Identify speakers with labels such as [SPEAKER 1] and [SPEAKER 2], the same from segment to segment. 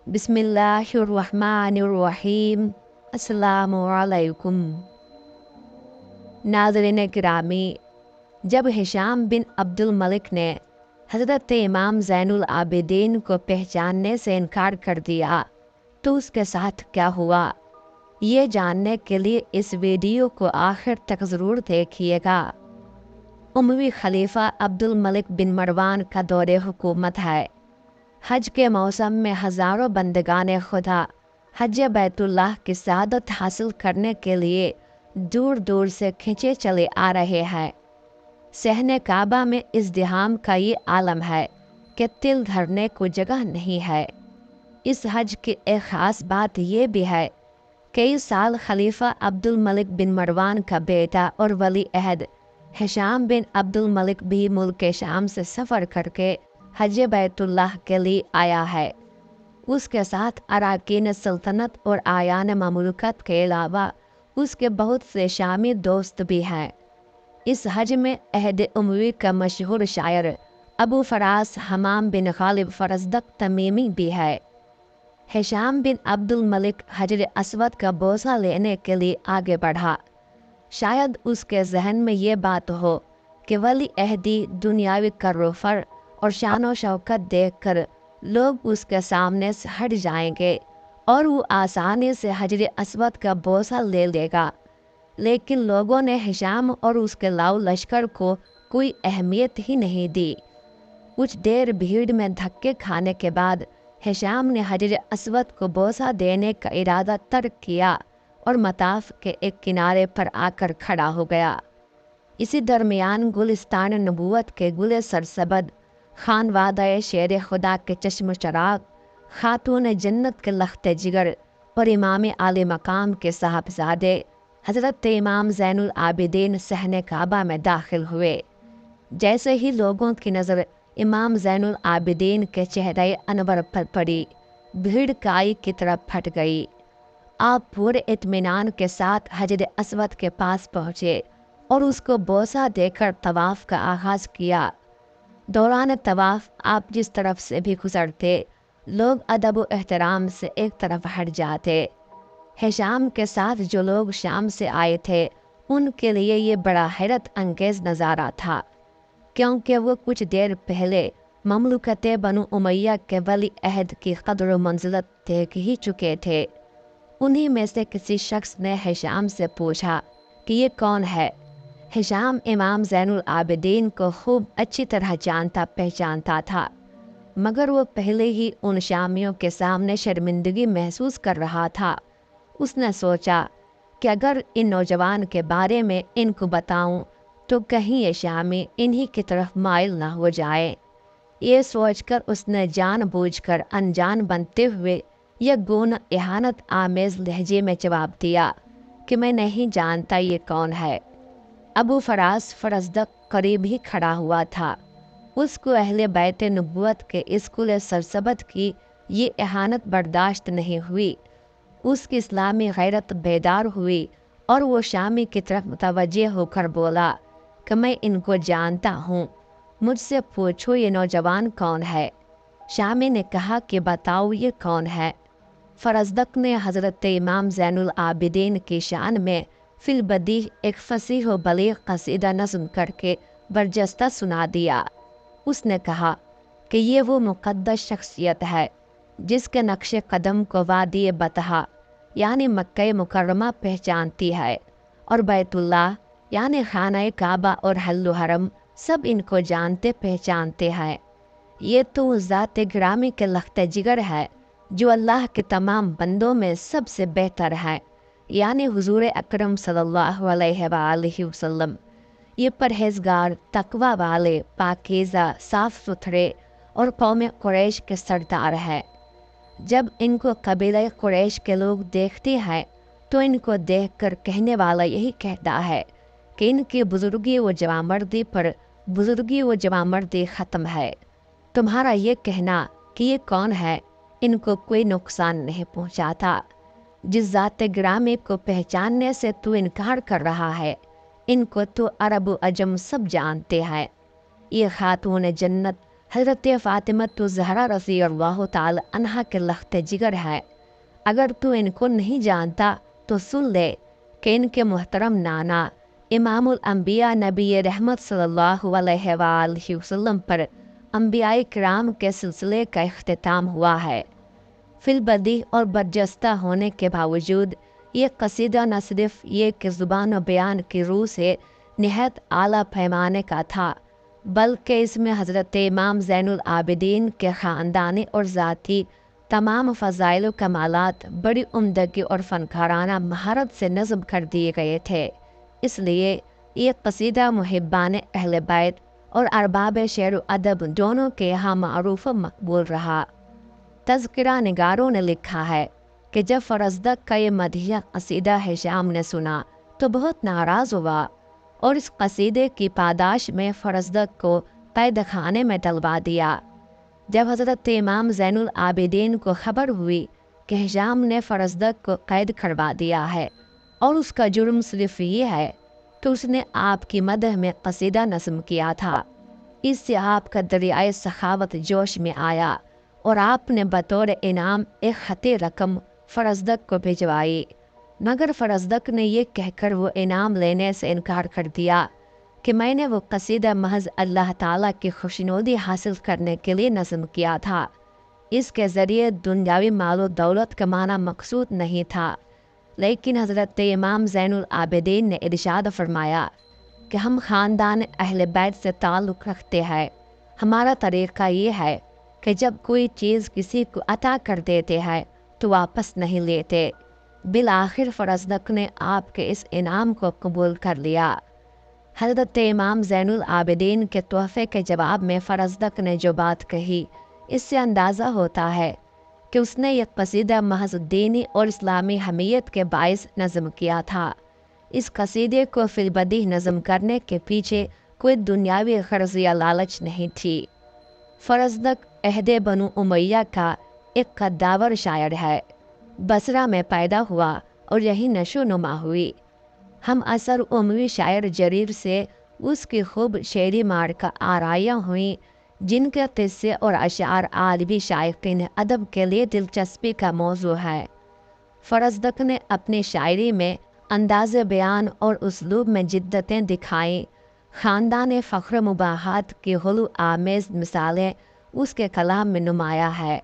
[SPEAKER 1] बिस्मिल्लाहिर्रहमानिर्रहीम। अस्सलामुअलैकुम। नाज़रीन किरामी, जब हिशाम बिन अब्दुल मलिक ने हज़रत इमाम ज़ैनुल आबिदीन को पहचानने से इनकार कर दिया तो उसके साथ क्या हुआ, ये जानने के लिए इस वीडियो को आखिर तक ज़रूर देखिएगा। उमवी खलीफा अब्दुल मलिक बिन मरवान का दौरे हुकूमत है। हज के मौसम में हज़ारों बंदगान खुदा हज बैतुल्लाह की सआदत हासिल करने के लिए दूर दूर से खिंचे चले आ रहे हैं। सहने काबा में इज़्दिहाम का ये आलम है कि तिल धरने को जगह नहीं है। इस हज की एक ख़ास बात ये भी है, कई साल खलीफा अब्दुल मलिक बिन मरवान का बेटा और वली अहद हिशाम बिन अब्दुल मलिक भी मुल्क शाम से सफ़र करके हज बैतुल्लाह के लिए आया है। उसके साथ अराकीन सल्तनत और आयान ममलकत के अलावा उसके बहुत से शामी दोस्त भी हैं। इस हज में अहद उमवी का मशहूर शायर अबू फरास हमाम बिन खालिब फरजदक तमीमी भी है। हिशाम बिन अब्दुल मलिक हजर अस्वद का बोसा लेने के लिए आगे बढ़ा। शायद उसके जहन में ये बात हो कि वली अहदी दुनियावी करोफर और शान शौकत देखकर लोग उसके सामने से हट जाएंगे और वो आसानी से हजर अस्वद का बोसा ले लेगा। लेकिन लोगों ने हिशाम और उसके लाऊ लश्कर को कोई अहमियत ही नहीं दी। कुछ देर भीड़ में धक्के खाने के बाद हिशाम ने हजर अस्वद को बोसा देने का इरादा तर्क किया और मताफ के एक किनारे पर आकर खड़ा हो गया। इसी दरमियान गुलिस्तान नबूवत के गुले सरसबद खानवादा शेर खुदा के चश्म चराग, खातून जन्नत के लख्ते जिगर और इमाम आले मकाम के साहबजादे हज़रत इमाम ज़ैनुल आबिदीन सहने काबा में दाखिल हुए। जैसे ही लोगों की नज़र इमाम ज़ैनुल आबिदीन के चेहरे अनवर पर पड़ी, भीड़ काई की तरफ फट गई। आप पूरे इत्मीनान के साथ हजर अस्वद के पास पहुँचे और उसको बोसा देकर तवाफ़ का आगाज़ किया। दौरान तवाफ़ आप जिस तरफ से भी गुजरते, लोग अदब व एहतराम से एक तरफ हट जाते। हिशाम के साथ जो लोग शाम से आए थे उनके लिए ये बड़ा हैरत अंगेज़ नज़ारा था, क्योंकि वो कुछ देर पहले ममलुकत बनु उमैया के वली अहद की कदर व मंजिलत देख ही चुके थे। उन्हीं में से किसी शख्स ने हिशाम से पूछा कि ये कौन है। हिशाम इमाम ज़ैनुल आबिदीन को खूब अच्छी तरह जानता पहचानता था, मगर वो पहले ही उन शामियों के सामने शर्मिंदगी महसूस कर रहा था। उसने सोचा कि अगर इन नौजवान के बारे में इनको बताऊं तो कहीं ये शामी इन्हीं की तरफ माइल ना हो जाए। ये सोचकर उसने जानबूझकर अनजान बनते हुए यह गून इहानत आमेज़ लहजे में जवाब दिया कि मैं नहीं जानता ये कौन है। अबू फरास फरजदक करीब ही खड़ा हुआ था। उसको अहले बैत नबूवत के इस कुल सरसबत की ये इहानत बर्दाश्त नहीं हुई। उसकी इस्लामी गैरत बेदार हुई और वो शामी की तरफ मुतवज्जे होकर बोला कि मैं इनको जानता हूँ, मुझसे पूछो ये नौजवान कौन है। शामी ने कहा कि बताओ ये कौन है। फरजदक ने हज़रत इमाम ज़ैनुल आबिदीन की शान में फिलबदी एक फसीह व बलीग कसीदा नज़्म करके बरजस्ता सुना दिया। उसने कहा कि ये वो मुक़द्दस शख्सियत है जिसके नक्शे कदम को वादी बतहा यानी मक्का मुकर्रमा पहचानती है, और बैतुल्लाह यानी खाना काबा और हल्लु हरम सब इनको जानते पहचानते हैं। ये तो उस ज़ात गिरामी के लख्ते जिगर है जो अल्लाह के तमाम बंदों में सबसे बेहतर है, यानी हुजूर अकरम सल्लल्लाहु अलैहि वसल्लम। ये परहेजगार, तकवा वाले, पाकीज़ा, साफ़ सुथरे और कौम कुरैश के सरदार है। जब इनको कबीला कुरैश के लोग देखते हैं तो इनको देखकर कहने वाला यही कहता है कि इनकी बुजुर्गी व जवामर्दी पर बुजुर्गी व जवामर्दी ख़त्म है। तुम्हारा ये कहना कि ये कौन है इनको कोई नुकसान नहीं पहुंचाता। जिस ज़ात गिरामी को पहचानने से तू इनकार कर रहा है, इनको तो अरब अजम सब जानते हैं। ये खातून जन्नत حضرت فاطمۃ الزہرا رضی اللہ تعالی عنہا کے لخت جگر ہے۔ اگر تو ان کو نہیں جانتا تو سن لے کہ ان کے محترم نانا امام الانبیاء نبی رحمت صلی اللہ علیہ وآلہ وسلم پر انبیاء کرام کے سلسلے کا اختتام ہوا ہے۔ فی البدیہہ اور برجستہ ہونے کے باوجود یہ قصیدہ نہ صرف یہ کہ زبان و بیان کی روح سے نہایت اعلیٰ پیمانے کا تھا، بلکہ اس میں حضرت امام زین العابدین کے خاندانی اور ذاتی تمام فضائل و کمالات بڑی عمدگی اور فنکارانہ مہارت سے نظم کر دیے گئے تھے۔ اس لیے یہ قصیدہ محبان اہل بیت اور ارباب شعر و ادب دونوں کے یہاں معروف و مقبول رہا۔ تذکرہ نگاروں نے لکھا ہے کہ جب فرزدق کا یہ مدیحہ قصیدہ ہشام نے سنا تو بہت ناراض ہوا اور اس قصیدے کی پاداش میں فرزدق کو قید خانے میں ڈلوا دیا۔ جب حضرت امام زین العابدین کو خبر ہوئی کہ ہشام نے فرزدق کو قید کروا دیا ہے اور اس کا جرم صرف یہ ہے تو اس نے آپ کی مدح میں قصیدہ نظم کیا تھا۔ اس سے آپ کا دریائے سخاوت جوش میں آیا اور آپ نے بطور انعام ایک خط رقم فرزدق کو بھجوائی، مگر فرزدق نے یہ کہہ کر وہ انعام لینے سے انکار کر دیا کہ میں نے وہ قصیدہ محض اللہ تعالیٰ کی خوشنودی حاصل کرنے کے لیے نظم کیا تھا، اس کے ذریعے دنیاوی مال و دولت کمانا مقصود نہیں تھا۔ لیکن حضرت امام زین العابدین نے ارشاد فرمایا کہ ہم خاندان اہل بیت سے تعلق رکھتے ہیں، ہمارا طریقہ یہ ہے کہ جب کوئی چیز کسی کو عطا کر دیتے ہیں تو واپس نہیں لیتے۔ بالآخر فرزدق نے آپ کے اس انعام کو قبول کر لیا۔ حضرت امام زین العابدین کے تحفے کے جواب میں فرزدق نے جو بات کہی، اس سے اندازہ ہوتا ہے کہ اس نے یہ قصیدہ محض دینی اور اسلامی حمیت کے باعث نظم کیا تھا۔ اس قصیدے کو فی البدیہہ نظم کرنے کے پیچھے کوئی دنیاوی غرض یا لالچ نہیں تھی۔ فرزدق عہد بنو امیہ کا ایک قداور شاعر ہے، بصرہ میں پیدا ہوا اور یہی نشو نما ہوئی۔ ہم اثر اموی شاعر جریر سے اس کی خوب شعری مارکہ آرائیاں ہوئیں جن کے قصے اور اشعار عالمی شائقین ادب کے لیے دلچسپی کا موضوع ہے۔ فرزدق نے اپنی شاعری میں انداز بیان اور اسلوب میں جدتیں دکھائیں۔ خاندان فخر مباحات کی غلو آمیز مثالیں اس کے کلام میں نمایاں ہے۔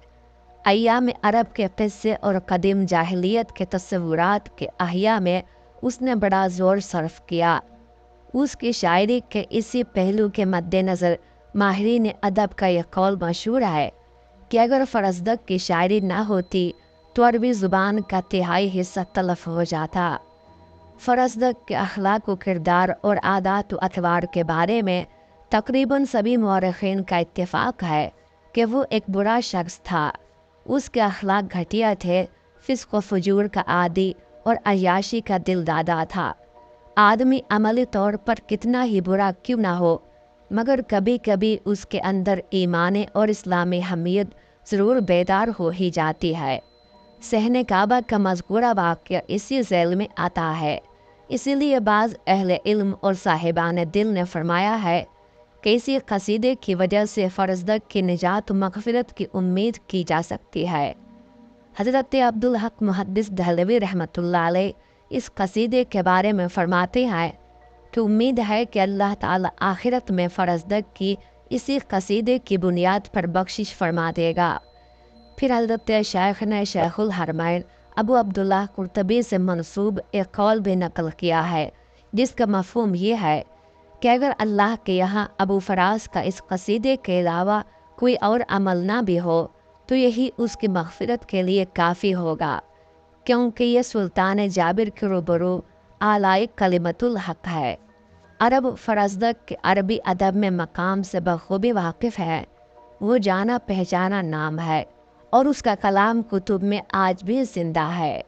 [SPEAKER 1] ایام عرب کے قصے اور قدیم جاہلیت کے تصورات کے احیاء میں اس نے بڑا زور صرف کیا۔ اس کی شاعری کے اسی پہلو کے مد نظر ماہرین ادب کا یہ قول مشہور ہے کہ اگر فرزدق کی شاعری نہ ہوتی تو عربی زبان کا تہائی حصہ تلف ہو جاتا۔ فرزدق کے اخلاق و کردار اور عادات و اطوار کے بارے میں تقریباً سبھی مورخین کا اتفاق ہے کہ وہ ایک برا شخص تھا۔ اس کے اخلاق گھٹیا تھے، فسق و فجور کا عادی اور عیاشی کا دل دادا تھا۔ آدمی عملی طور پر کتنا ہی برا کیوں نہ ہو، مگر کبھی کبھی اس کے اندر ایمان اور اسلامی حمیت ضرور بیدار ہو ہی جاتی ہے۔ صحن کعبہ کا مذکورہ واقعہ اسی ذیل میں آتا ہے۔ اسی لیے بعض اہل علم اور صاحبان دل نے فرمایا ہے کہ اسی قصیدے کی وجہ سے فرزدق کی نجات و مغفرت کی امید کی جا سکتی ہے۔ حضرت عبدالحق محدث دہلوی رحمۃ اللہ علیہ اس قصیدے کے بارے میں فرماتے ہیں کہ امید ہے کہ اللہ تعالی آخرت میں فرزدق کی اسی قصیدے کی بنیاد پر بخشش فرما دے گا۔ پھر حضرت شیخ نے شیخ الحرمین ابو عبداللہ قرطبی سے منسوب ایک قول بھی نقل کیا ہے جس کا مفہوم یہ ہے کہ اگر اللہ کے یہاں ابو فراز کا اس قصیدے کے علاوہ کوئی اور عمل نہ بھی ہو تو یہی اس کی مغفرت کے لیے کافی ہوگا، کیونکہ یہ سلطان جابر کے روبرو اعلی کلمت الحق ہے۔ عرب فرزدق کے عربی ادب میں مقام سے بخوبی واقف ہے، وہ جانا پہچانا نام ہے اور اس کا کلام کتب میں آج بھی زندہ ہے۔